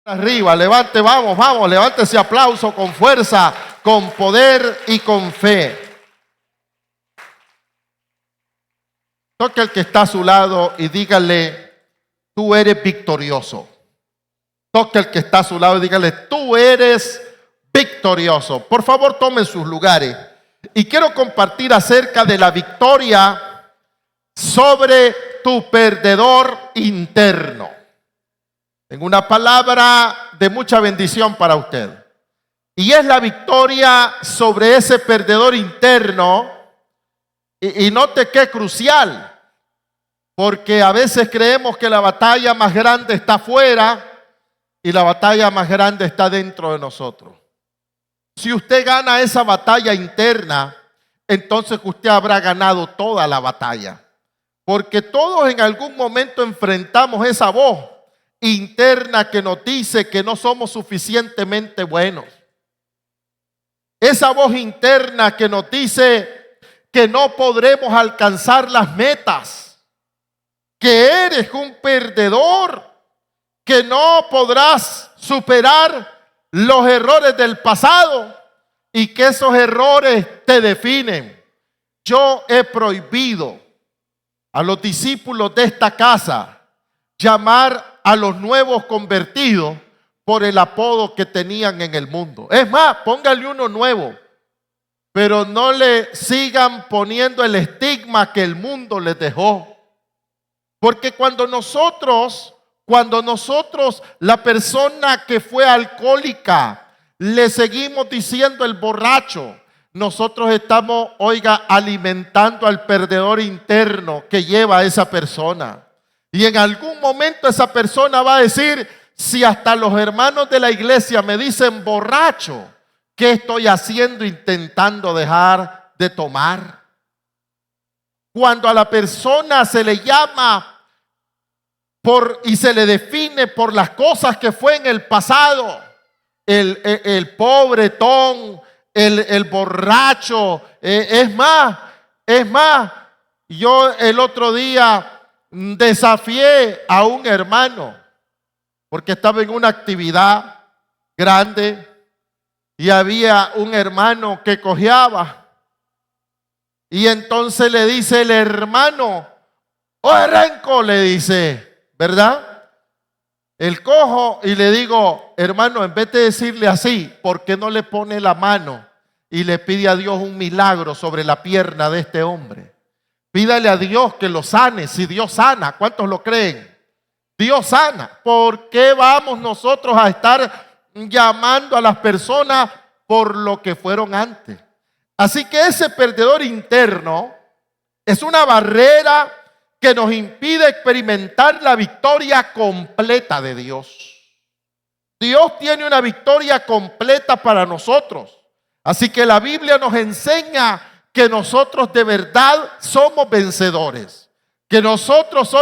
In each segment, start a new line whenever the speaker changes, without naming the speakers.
Arriba, levante, vamos, vamos, levante ese aplauso con fuerza, con poder y con fe. Toque al que está a su lado y dígale, tú eres victorioso. Toque al que está a su lado y dígale, tú eres victorioso. Por favor, tomen sus lugares. Y quiero compartir acerca de la victoria sobre tu perdedor interno. En una palabra de mucha bendición para usted. Y es la victoria sobre ese perdedor interno. Y note qué crucial. Porque a veces creemos que la batalla más grande está afuera y la batalla más grande está dentro de nosotros. Si usted gana esa batalla interna, entonces usted habrá ganado toda la batalla. Porque todos en algún momento enfrentamos esa voz interna que nos dice que no somos suficientemente buenos. Esa voz interna que nos dice que no podremos alcanzar las metas, que eres un perdedor, que no podrás superar los errores del pasado y que esos errores te definen. Yo he prohibido a los discípulos de esta casa llamar a los nuevos convertidos por el apodo que tenían en el mundo. Es más, póngale uno nuevo, pero no le sigan poniendo el estigma que el mundo les dejó. Porque cuando nosotros, la persona que fue alcohólica, le seguimos diciendo el borracho, nosotros estamos, alimentando al perdedor interno que lleva a esa persona. Y en algún momento esa persona va a decir, si hasta los hermanos de la iglesia me dicen borracho, ¿qué estoy haciendo intentando dejar de tomar? Cuando a la persona se le llama y se le define por las cosas que fue en el pasado, el pobretón, el borracho, es más, yo el otro día desafié a un hermano porque estaba en una actividad grande y había un hermano que cojeaba y entonces le dice el hermano, oye Renco, le dice, ¿verdad? El cojo, y le digo, hermano, en vez de decirle así, ¿por qué no le pone la mano y le pide a Dios un milagro sobre la pierna de este hombre? Pídale a Dios que lo sane. Si Dios sana, ¿cuántos lo creen? Dios sana. ¿Por qué vamos nosotros a estar llamando a las personas por lo que fueron antes? Así que ese perdedor interno es una barrera que nos impide experimentar la victoria completa de Dios. Dios tiene una victoria completa para nosotros. Así que la Biblia nos enseña que nosotros de verdad somos vencedores. Que nosotros,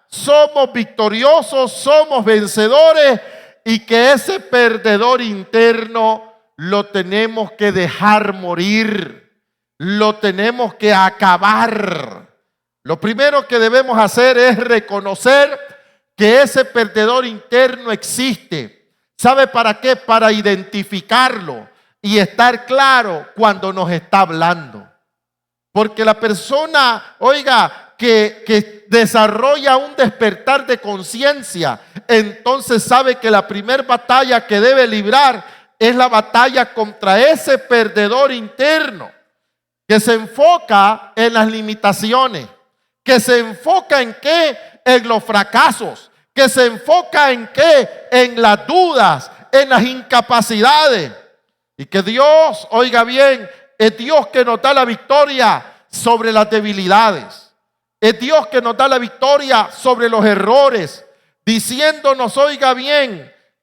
somos victoriosos, somos vencedores y que ese perdedor interno lo tenemos que dejar morir. Lo tenemos que acabar. Lo primero que debemos hacer es reconocer que ese perdedor interno existe. ¿Sabe para qué? Para identificarlo y estar claro cuando nos está hablando. Porque la persona, que desarrolla un despertar de conciencia, entonces sabe que la primera batalla que debe librar es la batalla contra ese perdedor interno, que se enfoca en las limitaciones, que se enfoca en qué, en los fracasos, que se enfoca en qué, en las dudas, en las incapacidades. Y que Dios, es Dios que nos da la victoria sobre las debilidades. Es Dios que nos da la victoria sobre los errores, diciéndonos,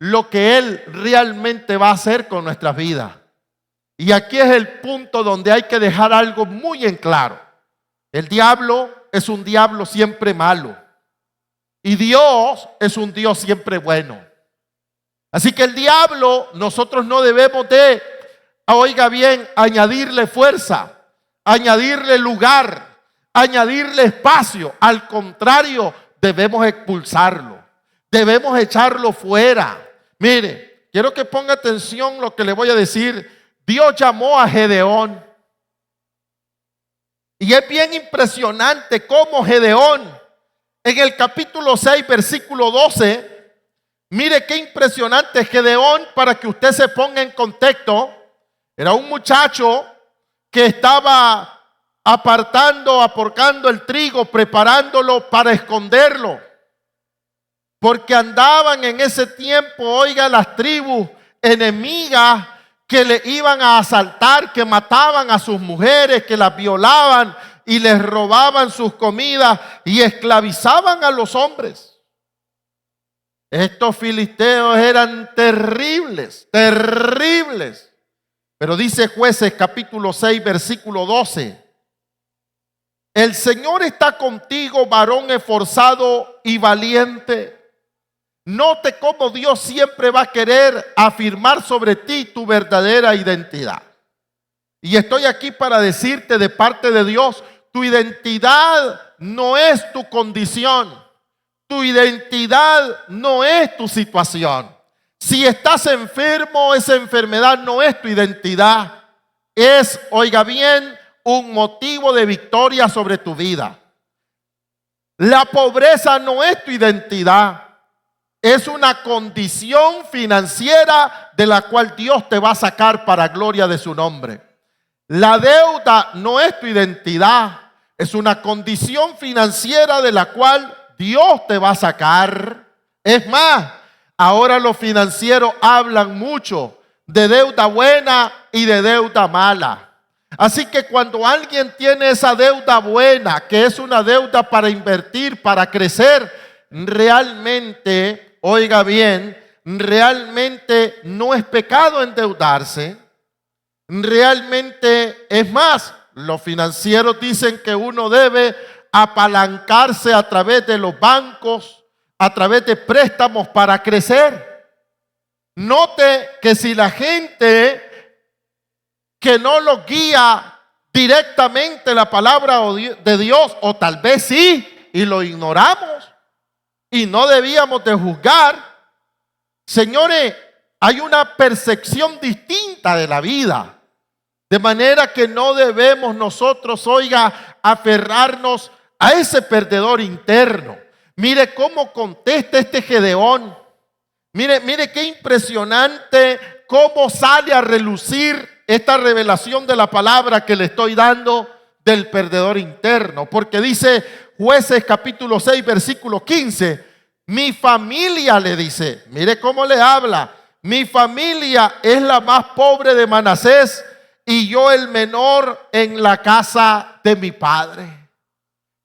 lo que Él realmente va a hacer con nuestras vidas. Y aquí es el punto donde hay que dejar algo muy en claro. El diablo es un diablo siempre malo. Y Dios es un Dios siempre bueno. Así que el diablo, nosotros no debemos de, añadirle fuerza, añadirle lugar, añadirle espacio. Al contrario, debemos expulsarlo, debemos echarlo fuera. Mire, quiero que ponga atención lo que le voy a decir. Dios llamó a Gedeón. Y es bien impresionante cómo Gedeón, en el capítulo 6, versículo 12, mire qué impresionante Gedeón, para que usted se ponga en contexto. Era un muchacho que estaba aporcando el trigo, preparándolo para esconderlo. Porque andaban en ese tiempo, oiga, las tribus enemigas que le iban a asaltar, que mataban a sus mujeres, que las violaban y les robaban sus comidas y esclavizaban a los hombres. Estos filisteos eran terribles, terribles. Pero dice Jueces capítulo 6, versículo 12. El Señor está contigo, varón esforzado y valiente. Note cómo Dios siempre va a querer afirmar sobre ti tu verdadera identidad. Y estoy aquí para decirte de parte de Dios, tu identidad no es tu condición. Tu identidad no es tu situación. Si estás enfermo, esa enfermedad no es tu identidad. Es, oiga bien, un motivo de victoria sobre tu vida. La pobreza no es tu identidad. Es una condición financiera de la cual Dios te va a sacar para gloria de su nombre. La deuda no es tu identidad. Es una condición financiera de la cual Dios te va a sacar. Es más, ahora los financieros hablan mucho de deuda buena y de deuda mala. Así que cuando alguien tiene esa deuda buena, que es una deuda para invertir, para crecer, realmente, oiga bien, realmente no es pecado endeudarse. Realmente, es más, los financieros dicen que uno debe apalancarse a través de los bancos, a través de préstamos para crecer. Note que si la gente que no lo guía directamente la palabra de Dios, o tal vez sí, y lo ignoramos, y no debíamos de juzgar. Señores, hay una percepción distinta de la vida, de manera que no debemos nosotros, oiga, aferrarnos a ese perdedor interno. Mire cómo contesta este Gedeón. Mire qué impresionante cómo sale a relucir esta revelación de la palabra que le estoy dando del perdedor interno. Porque dice Jueces capítulo 6, versículo 15. Mi familia, le dice, mire cómo le habla. Mi familia es la más pobre de Manasés y yo el menor en la casa de mi padre.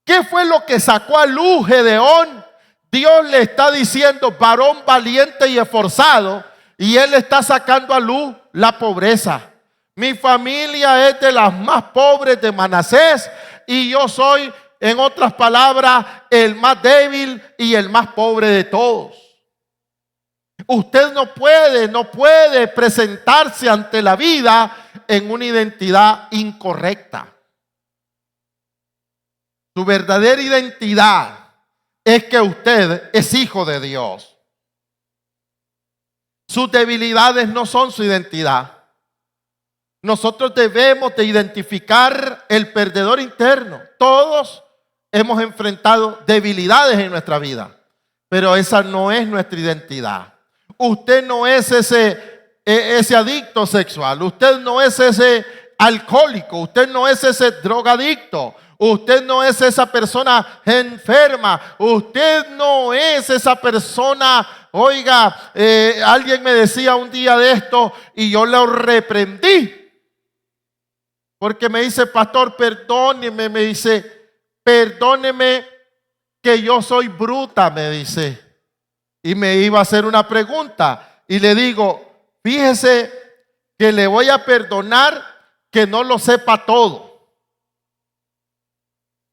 ¿Qué fue lo que sacó a luz Gedeón? Dios le está diciendo varón valiente y esforzado, y él está sacando a luz la pobreza. Mi familia es de las más pobres de Manasés y yo soy, en otras palabras, el más débil y el más pobre de todos. Usted no puede presentarse ante la vida en una identidad incorrecta. Su verdadera identidad es que usted es hijo de Dios. Sus debilidades no son su identidad. Nosotros debemos de identificar el perdedor interno. Todos hemos enfrentado debilidades en nuestra vida, pero esa no es nuestra identidad. Usted no es ese adicto sexual. Usted no es ese alcohólico. Usted no es ese drogadicto. Usted no es esa persona enferma. Usted no es esa persona. Oiga, alguien me decía un día de esto y yo lo reprendí. Porque me dice, pastor, perdóneme, me dice, perdóneme que yo soy bruta, me dice. Y me iba a hacer una pregunta y le digo, fíjese que le voy a perdonar que no lo sepa todo.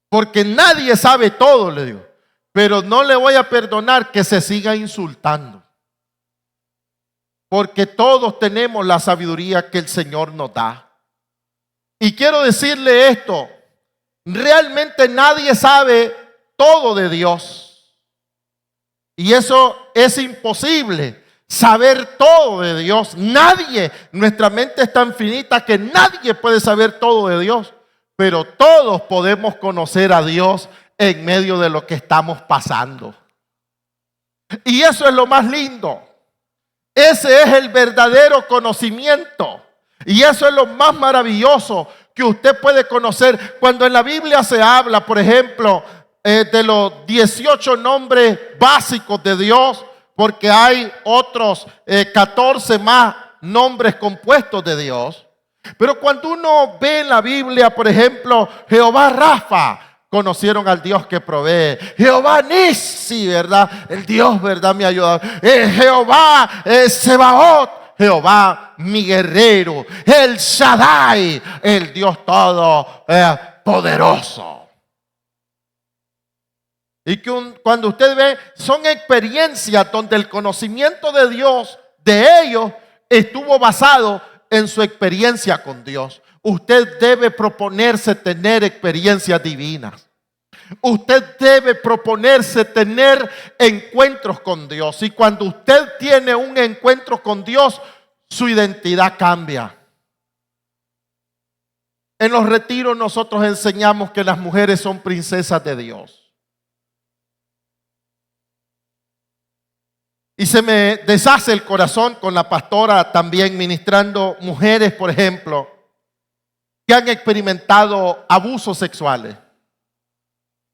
Porque nadie sabe todo, le digo. Pero no le voy a perdonar que se siga insultando. Porque todos tenemos la sabiduría que el Señor nos da. Y quiero decirle esto, realmente nadie sabe todo de Dios. Y eso es imposible. saber todo de Dios. Nadie, nuestra mente es tan finita que nadie puede saber todo de Dios. Pero todos podemos conocer a Dios en medio de lo que estamos pasando. Y eso es lo más lindo. Ese es el verdadero conocimiento. Y eso es lo más maravilloso que usted puede conocer. Cuando en la Biblia se habla, por ejemplo, de los 18 nombres básicos de Dios, porque hay otros 14 más nombres compuestos de Dios. Pero cuando uno ve en la Biblia, por ejemplo, Jehová Rafa, conocieron al Dios que provee. Jehová Nisi, ¿verdad? El Dios, ¿verdad? Me ayuda. Jehová Sebaot, Jehová mi guerrero. El Shaddai, el Dios todo poderoso. Y que cuando usted ve, son experiencias donde el conocimiento de Dios, de ellos, estuvo basado en su experiencia con Dios. Usted debe proponerse tener experiencias divinas. Usted debe proponerse tener encuentros con Dios. Y cuando usted tiene un encuentro con Dios, su identidad cambia. En los retiros nosotros enseñamos que las mujeres son princesas de Dios. Y se me deshace el corazón con la pastora también ministrando mujeres, por ejemplo, que han experimentado abusos sexuales,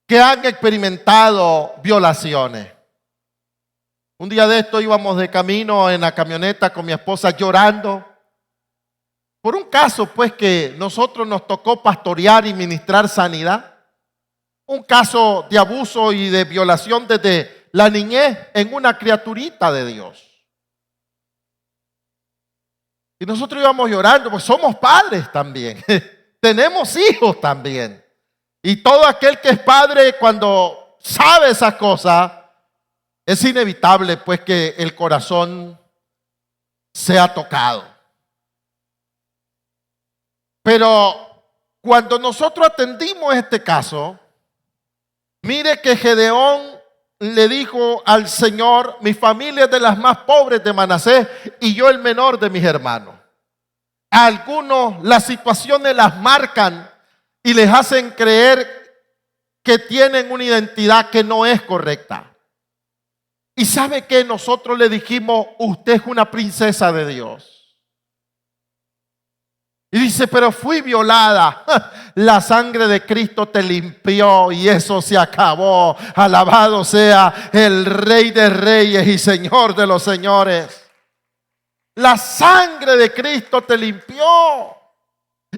que han experimentado violaciones. Un día de esto íbamos de camino en la camioneta con mi esposa llorando por un caso pues que nosotros nos tocó pastorear y ministrar sanidad. Un caso de abuso y de violación desde la niñez en una criaturita de Dios. Y nosotros íbamos llorando, pues somos padres también. Tenemos hijos también. Y todo aquel que es padre, cuando sabe esas cosas, es inevitable pues que el corazón sea tocado. Pero cuando nosotros atendimos este caso, mire que Gedeón le dijo al Señor: mi familia es de las más pobres de Manasés y yo el menor de mis hermanos. A algunos las situaciones las marcan y les hacen creer que tienen una identidad que no es correcta. Y sabe que nosotros le dijimos: usted es una princesa de Dios. Y dice: pero fui violada. La sangre de Cristo te limpió y eso se acabó. Alabado sea el Rey de Reyes y Señor de los Señores. La sangre de Cristo te limpió.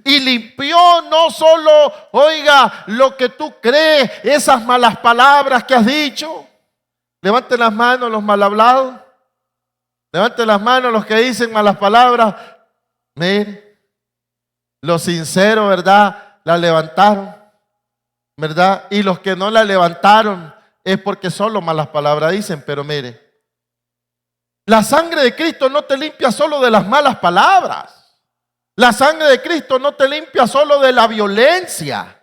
Y limpió no solo, oiga, lo que tú crees, esas malas palabras que has dicho. Levanten las manos los mal hablados. Levanten las manos los que dicen malas palabras. Mire, los sinceros, ¿verdad? La levantaron, ¿verdad? Y los que no la levantaron es porque solo malas palabras dicen. Pero mire, la sangre de Cristo no te limpia solo de las malas palabras. La sangre de Cristo no te limpia solo de la violencia.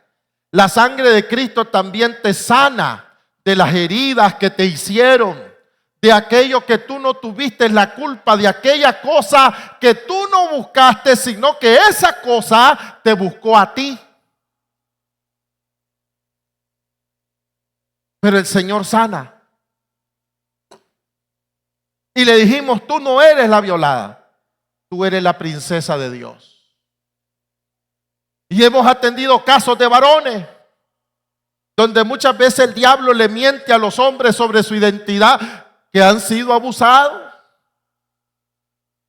La sangre de Cristo también te sana de las heridas que te hicieron, de aquello que tú no tuviste la culpa, de aquella cosa que tú no buscaste, sino que esa cosa te buscó a ti. Pero el Señor sana. Y le dijimos: tú no eres la violada, tú eres la princesa de Dios. Y hemos atendido casos de varones donde muchas veces el diablo le miente a los hombres sobre su identidad, que han sido abusados.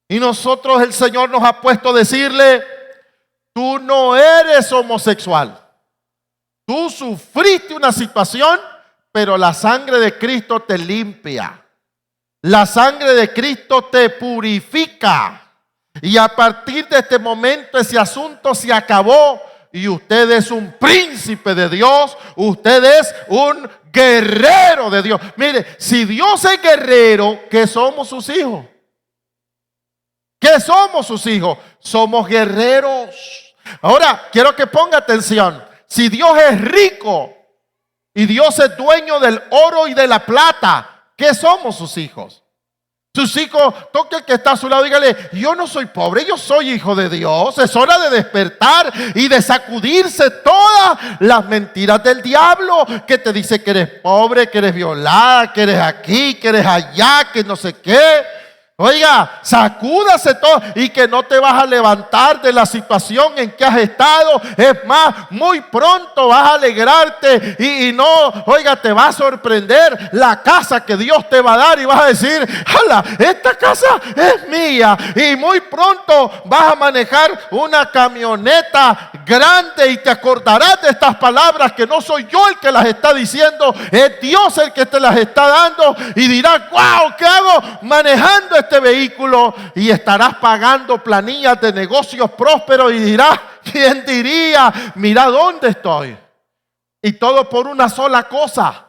Y nosotros, el Señor nos ha puesto a decirle: tú no eres homosexual. Tú sufriste una situación, pero la sangre de Cristo te limpia. La sangre de Cristo te purifica. Y a partir de este momento ese asunto se acabó. Y usted es un príncipe de Dios. Usted es un guerrero de Dios. Mire, si Dios es guerrero, ¿qué somos sus hijos? ¿Qué somos sus hijos? Somos guerreros. Ahora, quiero que ponga atención. Si Dios es rico y Dios es dueño del oro y de la plata, ¿qué somos sus hijos? Sus hijos, toque el que está a su lado, dígale: yo no soy pobre, yo soy hijo de Dios. Es hora de despertar y de sacudirse todas las mentiras del diablo que te dice que eres pobre, que eres violada, que eres aquí, que eres allá, que no sé qué. Oiga, sacúdase todo y que no te vas a levantar de la situación en que has estado. Es más, muy pronto vas a alegrarte y no, oiga, te va a sorprender la casa que Dios te va a dar y vas a decir: ¡hala! Esta casa es mía. Y muy pronto vas a manejar una camioneta grande y te acordarás de estas palabras, que no soy yo el que las está diciendo, es Dios el que te las está dando, y dirás: ¡wow! ¿Qué hago manejando este vehículo? Y estarás pagando planillas de negocios prósperos y dirás: ¿quién diría? Mira dónde estoy. Y todo por una sola cosa: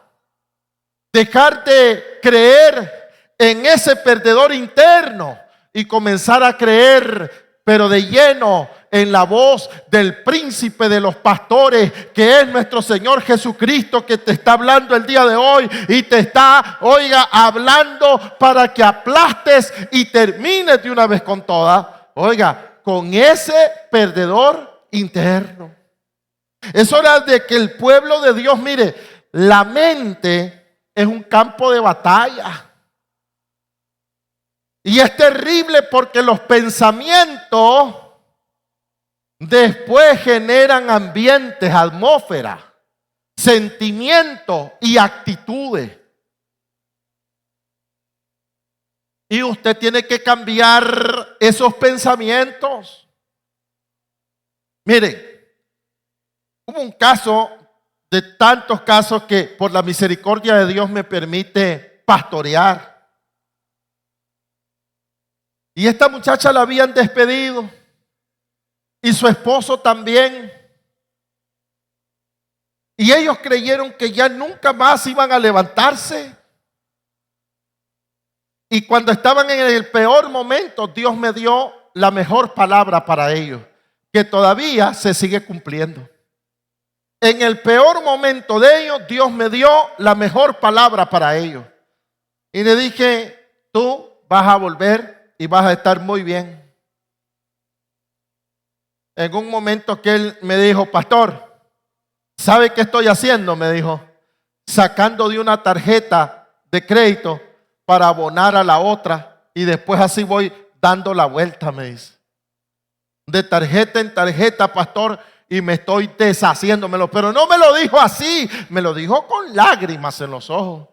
dejar de creer en ese perdedor interno y comenzar a creer, pero de lleno, en la voz del príncipe de los pastores, que es nuestro Señor Jesucristo, que te está hablando el día de hoy y te está, oiga, hablando para que aplastes y termines de una vez con todas, oiga, con ese perdedor interno. Es hora de que el pueblo de Dios, mire, la mente es un campo de batalla. Y es terrible porque los pensamientos después generan ambientes, atmósfera, sentimientos y actitudes. Y usted tiene que cambiar esos pensamientos. Mire, hubo un caso de tantos casos que por la misericordia de Dios me permite pastorear. Y esta muchacha la habían despedido. Y su esposo también. Y ellos creyeron que ya nunca más iban a levantarse. Y cuando estaban en el peor momento, Dios me dio la mejor palabra para ellos, que todavía se sigue cumpliendo. En el peor momento de ellos, Dios me dio la mejor palabra para ellos. Y le dije: tú vas a volver y vas a estar muy bien. En un momento que él me dijo: pastor, ¿sabe qué estoy haciendo? Me dijo: sacando de una tarjeta de crédito para abonar a la otra, y después así voy dando la vuelta, me dice. De tarjeta en tarjeta, pastor, y me estoy deshaciéndomelo. Pero no me lo dijo así, me lo dijo con lágrimas en los ojos.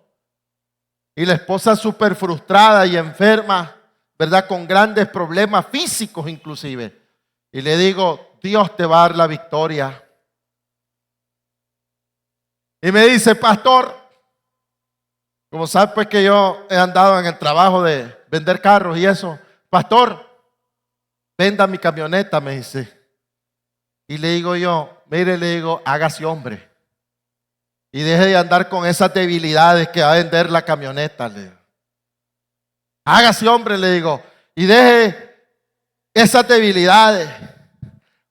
Y la esposa súper frustrada y enferma, ¿verdad? Con grandes problemas físicos inclusive. Y le digo: Dios te va a dar la victoria. Y me dice: pastor, como sabe pues que yo he andado en el trabajo de vender carros y eso, pastor, venda mi camioneta, me dice. Y le digo yo: mire, le digo, hágase hombre y deje de andar con esas debilidades que va a vender la camioneta, le digo. Hágase hombre, le digo, y deje esas debilidades.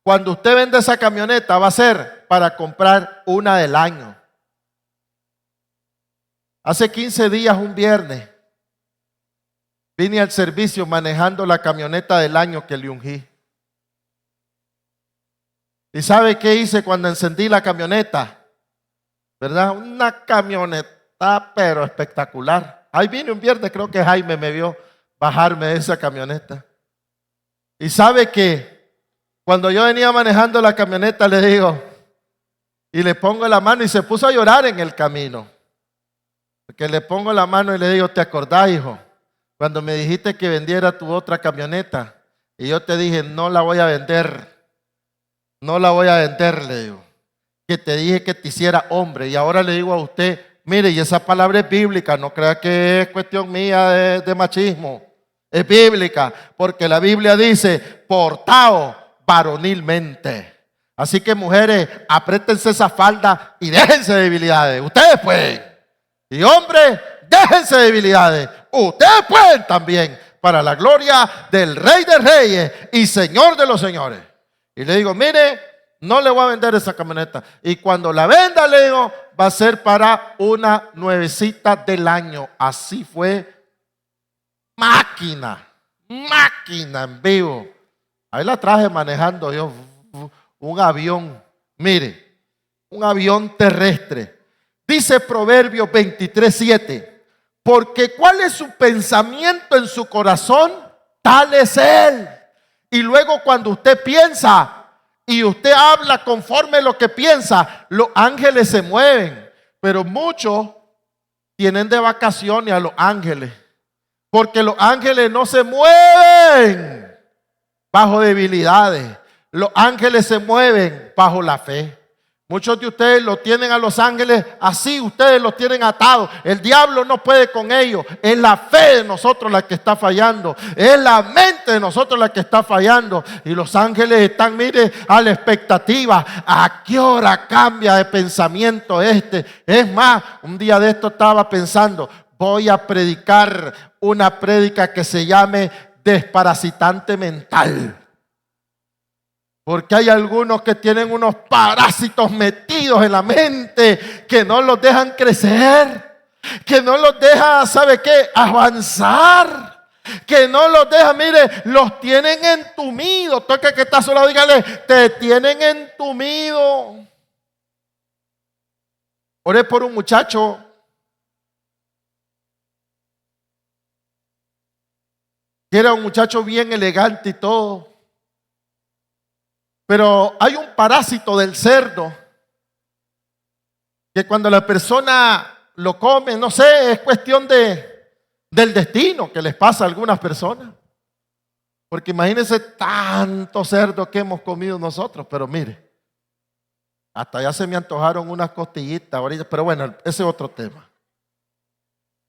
Cuando usted vende esa camioneta, va a ser para comprar una del año. Hace 15 días, un viernes, vine al servicio manejando la camioneta del año que le ungí. ¿Y sabe qué hice cuando encendí la camioneta? ¿Verdad? Una camioneta pero espectacular. Ahí vine un viernes, creo que Jaime me vio bajarme de esa camioneta. Y sabe que cuando yo venía manejando la camioneta, le digo, y le pongo la mano, y se puso a llorar en el camino. Porque le pongo la mano y le digo: ¿te acordás, hijo? Cuando me dijiste que vendiera tu otra camioneta, y yo te dije: no la voy a vender. No la voy a vender, le digo. Que te dije que te hiciera hombre. Y ahora le digo a usted: mire, y esa palabra es bíblica, no crea que es cuestión mía de machismo. Es bíblica, porque la Biblia dice: portado varonilmente. Así que, mujeres, apriétense esa falda y déjense debilidades. Ustedes pueden. Y hombres, déjense debilidades. Ustedes pueden también, para la gloria del Rey de Reyes y Señor de los señores. Y le digo: mire, no le voy a vender esa camioneta. Y cuando la venda, le digo, va a ser para una nuevecita del año. Así fue. máquina en vivo. Ahí la traje manejando yo, un avión, mire, un avión terrestre. Dice Proverbios 23:7, porque cuál es su pensamiento en su corazón, tal es él. Y luego cuando usted piensa y usted habla conforme a lo que piensa, los ángeles se mueven. Pero muchos tienen de vacaciones a los ángeles, porque los ángeles no se mueven bajo debilidades. Los ángeles se mueven bajo la fe. Muchos de ustedes lo tienen a los ángeles así, ustedes los tienen atados. El diablo no puede con ellos. Es la fe de nosotros la que está fallando. Es la mente de nosotros la que está fallando. Y los ángeles están, mire, a la expectativa. ¿A qué hora cambia de pensamiento este? Es más, un día de esto estaba pensando, voy a predicar una prédica que se llame desparasitante mental. Porque hay algunos que tienen unos parásitos metidos en la mente que no los dejan crecer, que no los dejan, ¿sabe qué?, avanzar, que no los dejan, mire, los tienen entumidos. Toque que está solo, dígale, te tienen entumido. Oré por un muchacho que era un muchacho bien elegante y todo. Pero hay un parásito del cerdo que cuando la persona lo come, no sé, es cuestión del destino que les pasa a algunas personas. Porque imagínense tanto cerdo que hemos comido nosotros, pero mire, hasta ya se me antojaron unas costillitas ahorita, pero bueno, ese es otro tema.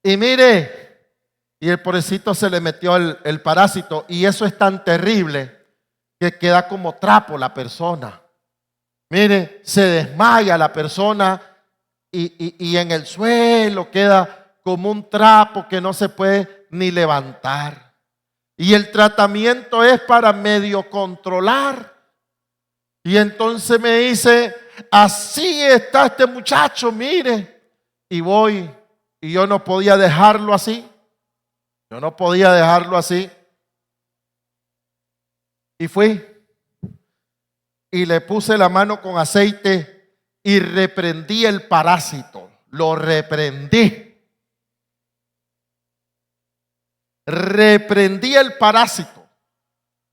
Y mire, y el pobrecito se le metió el parásito, y eso es tan terrible que queda como trapo la persona. Mire, se desmaya la persona y en el suelo queda como un trapo que no se puede ni levantar. Y el tratamiento es para medio controlar. Y entonces me dice, así está este muchacho, mire. Y voy, y yo no podía dejarlo así. Yo no podía dejarlo así. Y fui y le puse la mano con aceite y reprendí el parásito. Lo reprendí. Reprendí el parásito.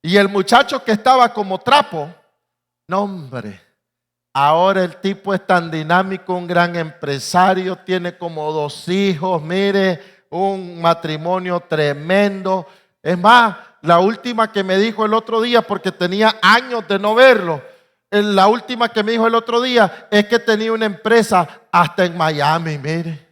Y el muchacho que estaba como trapo, no hombre, ahora el tipo es tan dinámico, un gran empresario, tiene como 2 hijos, mire, un matrimonio tremendo. Es más, la última que me dijo el otro día, porque tenía años de no verlo, la última que me dijo el otro día es que tenía una empresa hasta en Miami, mire.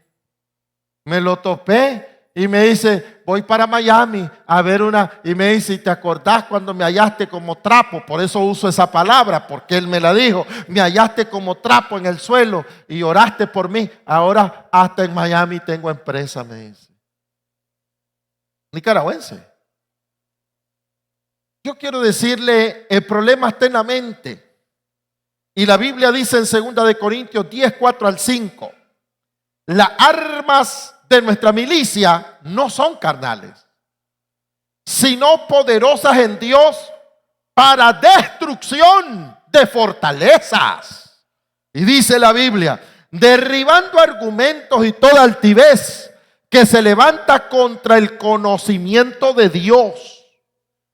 Me lo topé y me dice, voy para Miami a ver una, y me dice, ¿te acordás cuando me hallaste como trapo? Por eso uso esa palabra, porque él me la dijo, me hallaste como trapo en el suelo y oraste por mí. Ahora hasta en Miami tengo empresa, me dice. Nicaragüense. Yo quiero decirle, el problema está en la mente. Y la Biblia dice en 2 de Corintios 10, 4 al 5, las armas de nuestra milicia no son carnales, sino poderosas en Dios para destrucción de fortalezas. Y dice la Biblia, derribando argumentos y toda altivez que se levanta contra el conocimiento de Dios.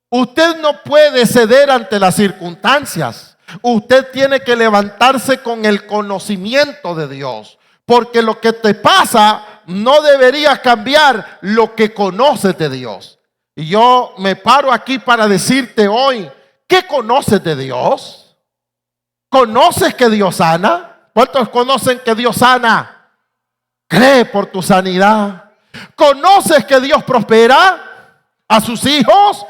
Usted no puede ceder ante las circunstancias. Usted tiene que levantarse con el conocimiento de Dios. Porque lo que te pasa no debería cambiar lo que conoces de Dios. Y yo me paro aquí para decirte hoy, ¿qué conoces de Dios? ¿Conoces que Dios sana? ¿Cuántos conocen que Dios sana? Cree por tu sanidad. ¿Conoces que Dios prospera a sus hijos?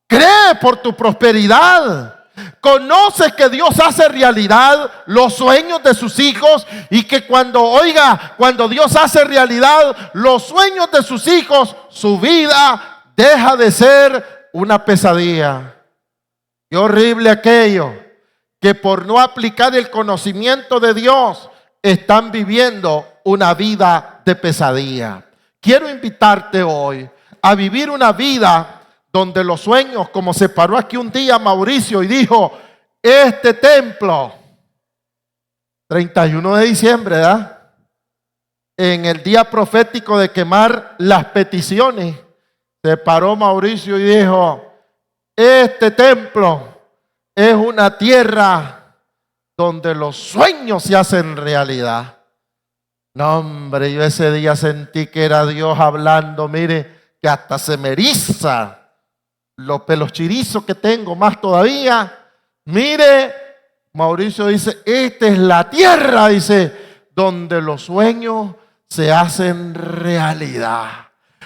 Cree por tu prosperidad. Conoces que Dios hace realidad los sueños de sus hijos y que cuando Dios hace realidad los sueños de sus hijos, su vida deja de ser una pesadilla. Qué horrible aquello que por no aplicar el conocimiento de Dios están viviendo una vida de pesadilla. Quiero invitarte hoy a vivir una vida donde los sueños, como se paró aquí un día Mauricio y dijo, este templo, 31 de diciembre, ¿verdad? En el día profético de quemar las peticiones, se paró Mauricio y dijo, este templo es una tierra donde los sueños se hacen realidad. No, hombre, yo ese día sentí que era Dios hablando, mire, que hasta se me eriza los pelos chirizos que tengo más todavía. Mire, Mauricio dice, esta es la tierra, dice, donde los sueños se hacen realidad.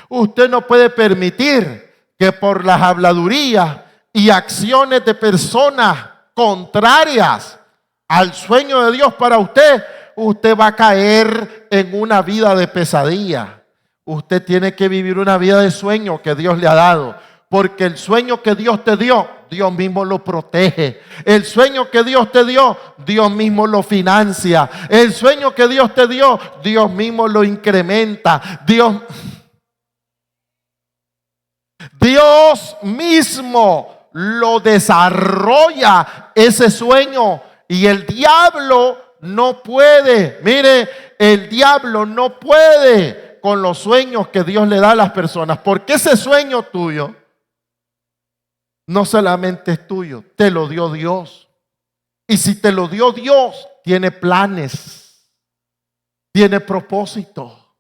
Usted no puede permitir que por las habladurías y acciones de personas contrarias al sueño de Dios para usted, usted va a caer en una vida de pesadilla. Usted tiene que vivir una vida de sueño que Dios le ha dado, porque el sueño que Dios te dio, Dios mismo lo protege. El sueño que Dios te dio, Dios mismo lo financia. El sueño que Dios te dio, Dios mismo lo incrementa. Dios mismo lo desarrolla ese sueño, y el diablo no puede. Mire, el diablo no puede con los sueños que Dios le da a las personas, porque ese sueño tuyo no solamente es tuyo, te lo dio Dios. Y si te lo dio Dios, tiene planes, tiene propósito.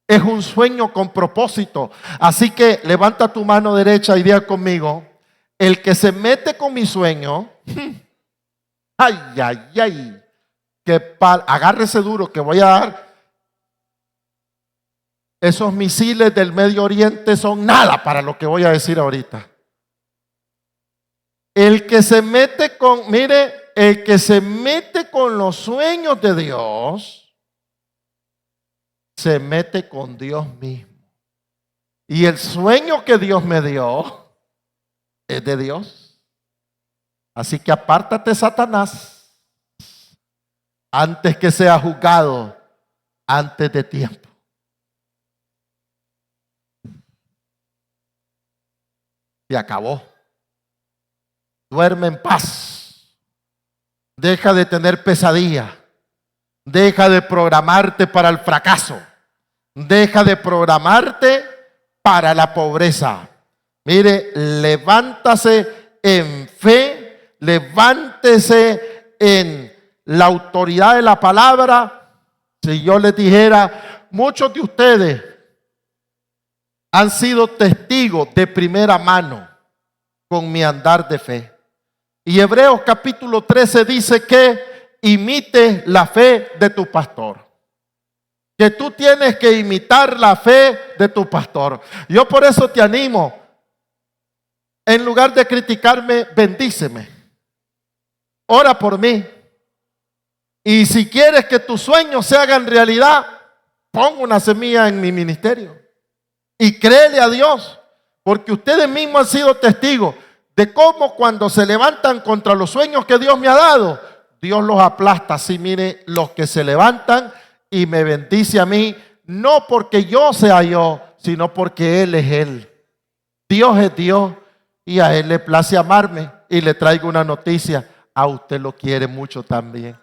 Es un sueño con propósito. Así que levanta tu mano derecha y diga conmigo, el que se mete con mi sueño, ay, ay, ay, agárrese duro que voy a dar. Esos misiles del Medio Oriente son nada para lo que voy a decir ahorita. El que se mete con, mire, el que se mete con los sueños de Dios, se mete con Dios mismo. Y el sueño que Dios me dio es de Dios. Así que apártate, Satanás, antes que sea juzgado antes de tiempo. Y acabó. Duerme en paz. Deja de tener pesadilla. Deja de programarte para el fracaso. Deja de programarte para la pobreza. Mire, levántase en fe. Levántese en la autoridad de la palabra. Si yo les dijera, muchos de ustedes han sido testigos de primera mano con mi andar de fe. Y Hebreos capítulo 13 dice que imite la fe de tu pastor. Que tú tienes que imitar la fe de tu pastor. Yo por eso te animo, en lugar de criticarme, bendíceme. Ora por mí. Y si quieres que tus sueños se hagan realidad, pon una semilla en mi ministerio. Y créele a Dios, porque ustedes mismos han sido testigos de cómo cuando se levantan contra los sueños que Dios me ha dado, Dios los aplasta. Así, mire, los que se levantan y me bendice a mí, no porque yo sea yo, sino porque Él es Él. Dios es Dios y a Él le place amarme. Y le traigo una noticia, a usted lo quiere mucho también.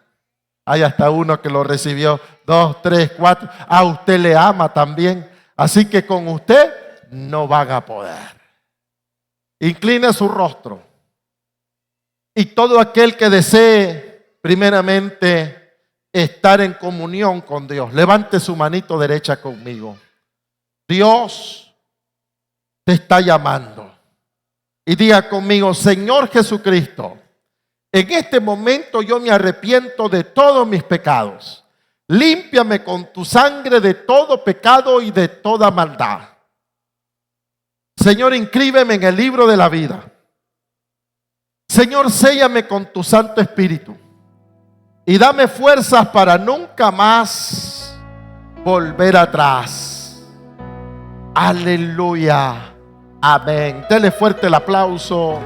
Hay hasta uno que lo recibió, 2, 3, 4, a usted le ama también. Así que con usted no van a poder. Incline su rostro. Y todo aquel que desee primeramente estar en comunión con Dios, levante su manito derecha conmigo. Dios te está llamando. Y diga conmigo, Señor Jesucristo, en este momento yo me arrepiento de todos mis pecados. Límpiame con tu sangre de todo pecado y de toda maldad. Señor, inscríbeme en el libro de la vida. Señor, séllame con tu Santo Espíritu y dame fuerzas para nunca más volver atrás. Aleluya. Amén. Dele fuerte el aplauso.